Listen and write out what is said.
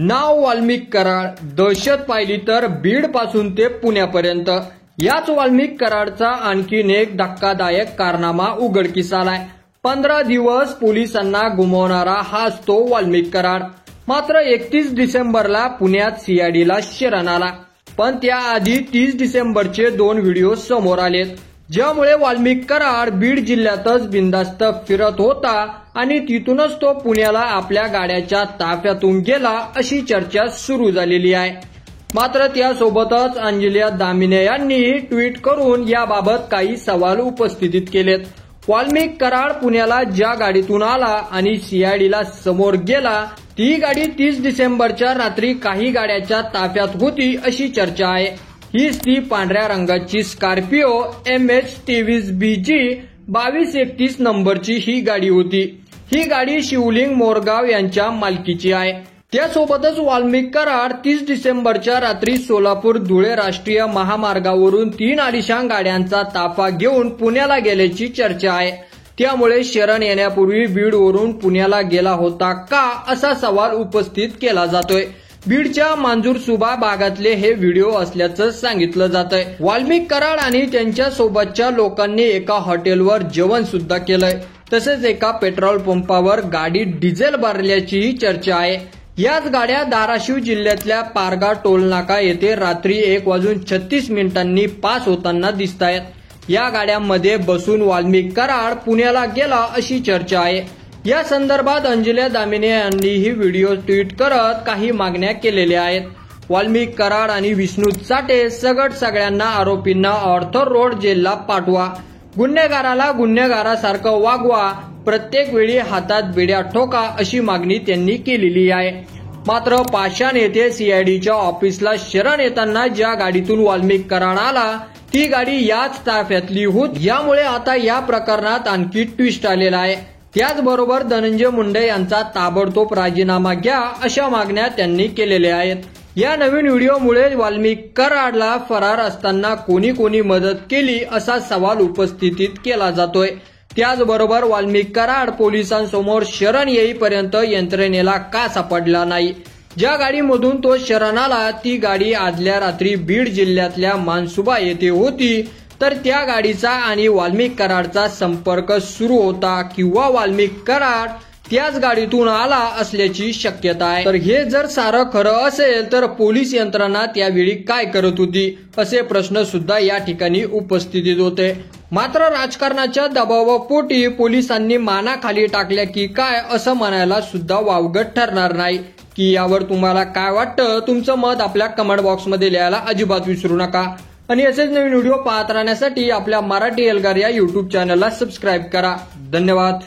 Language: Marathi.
नाव वाल्मिक कराड, दहशत पाहिली तर बीड पासून ते पुण्यापर्यंत। याच वाल्मिक कराडचा आणखीन एक धक्कादायक कारनामा उघडकीस आलाय। 15 दिवस पोलिसांना गुमवणारा हाच तो वाल्मिक कराड। मात्र 31 डिसेंबरला पुण्यात सीआयडीला शरण आला, पण त्याआधी 30 डिसेंबरचे 2 व्हिडिओ समोर आलेत, ज्यामुळे वाल्मिक कराड बीड जिल्ह्यातच बिनधास्त फिरत होता आणि तिथूनच तो पुण्याला आपल्या गाड्याच्या ताफ्यातून गेला अशी चर्चा सुरू झालेली आहे। मात्र त्यासोबतच अंजल्या दामिने यांनी ट्विट करून याबाबत काही सवाल उपस्थित केलेत। वाल्मिक कराड पुण्याला ज्या गाडीतून आला आणि सीआयडीला समोर गेला, ती गाडी 30 डिसेंबरच्या रात्री काही गाड्याच्या ताफ्यात होती अशी चर्चा आहे। हीच ती पांढऱ्या रंगाची स्कॉर्पिओ MH23BG 2231 नंबरची ही गाडी होती। ही गाडी शिवलिंग मोरगाव यांच्या मालकीची आहे। त्यासोबतच वाल्मिक कराड 30 डिसेंबरच्या रात्री सोलापूर धुळे राष्ट्रीय महामार्गावरून 3 आलिशान गाड्यांचा ताफा घेऊन पुण्याला गेल्याची चर्चा आहे। त्यामुळे शरण येण्यापूर्वी बीडवरून पुण्याला गेला होता का असा सवाल उपस्थित केला जातोय। बीडच्या मांजूरसुबा भागातले हे व्हिडिओ असल्याचं सांगितलं जातंय। वाल्मिक कराड आणि त्यांच्या सोबतच्या लोकांनी एका हॉटेलवर जेवण सुद्धा केलंय, तसेच एका पेट्रोल पंपावर गाडीत डिझेल भरल्याचीही चर्चा आहे। याच गाड्या धाराशिव जिल्ह्यातल्या पारगा टोल नाका येथे रात्री 1:36 पास होताना दिसतायत। या गाड्यांमध्ये बसून वाल्मिक कराड पुण्याला गेला अशी चर्चा आहे। या संदर्भात अंजल्या दामिने यांनीही व्हिडिओ ट्विट करत काही मागण्या केलेल्या आहेत। वाल्मिक कराड आणि विष्णू चाटे सगट सगळ्यांना आरोपींना ऑर्थर रोड जेलला पाठवा, गुन्हेगाराला गुन्हेगारासारखं वागवा, प्रत्येक वेळी हातात बेड्या ठोका अशी मागणी त्यांनी केलेली आहे। मात्र पाषाण येथे सीआयडीच्या ऑफिसला शरण येताना ज्या गाडीतून वाल्मिक कराड आला ती गाडी याच ताफ्यातली होती। यामुळे आता या प्रकरणात आणखी ट्विस्ट आलेला आहे। त्याचबरोबर धनंजय मुंडे यांचा ताबडतोब राजीनामा घ्या अशा मागण्या त्यांनी केलेल्या आहेत। या नवीन व्हिडिओमुळे वाल्मिक कराडला फरार असताना कोणी मदत केली असा सवाल उपस्थित केला जातोय। त्याचबरोबर वाल्मिक कराड पोलिसांसमोर शरण येईपर्यंत यंत्रणेला का सापडला नाही? ज्या गाडीमधून तो शरण आला ती गाडी आदल्या रात्री बीड जिल्ह्यातल्या मानसुबा येथे होती, तर त्या गाडीचा आणि वाल्मिक कराडचा संपर्क सुरू होता किंवा वाल्मिक कराड त्याच गाडीतून आला असल्याची शक्यता आहे। तर हे जर सारं खरं असेल तर पोलीस यंत्रणा त्यावेळी काय करत होती असे प्रश्न सुद्धा या ठिकाणी उपस्थित होते। मात्र राजकारणाच्या दबावापोटी पोलिसांनी माना खाली टाकल्या की काय असं म्हणायला सुद्धा वावगं ठरणार नाही। की यावर तुम्हाला काय वाटतं? तुमचं मत आपल्या कमेंट बॉक्समध्ये लिहायला अजिबात विसरू नका आणि असेच नवीन व्हिडिओ पाहत राहण्यासाठी आपल्या मराठी एल्गार या YouTube चॅनलला सबस्क्राईब करा। धन्यवाद।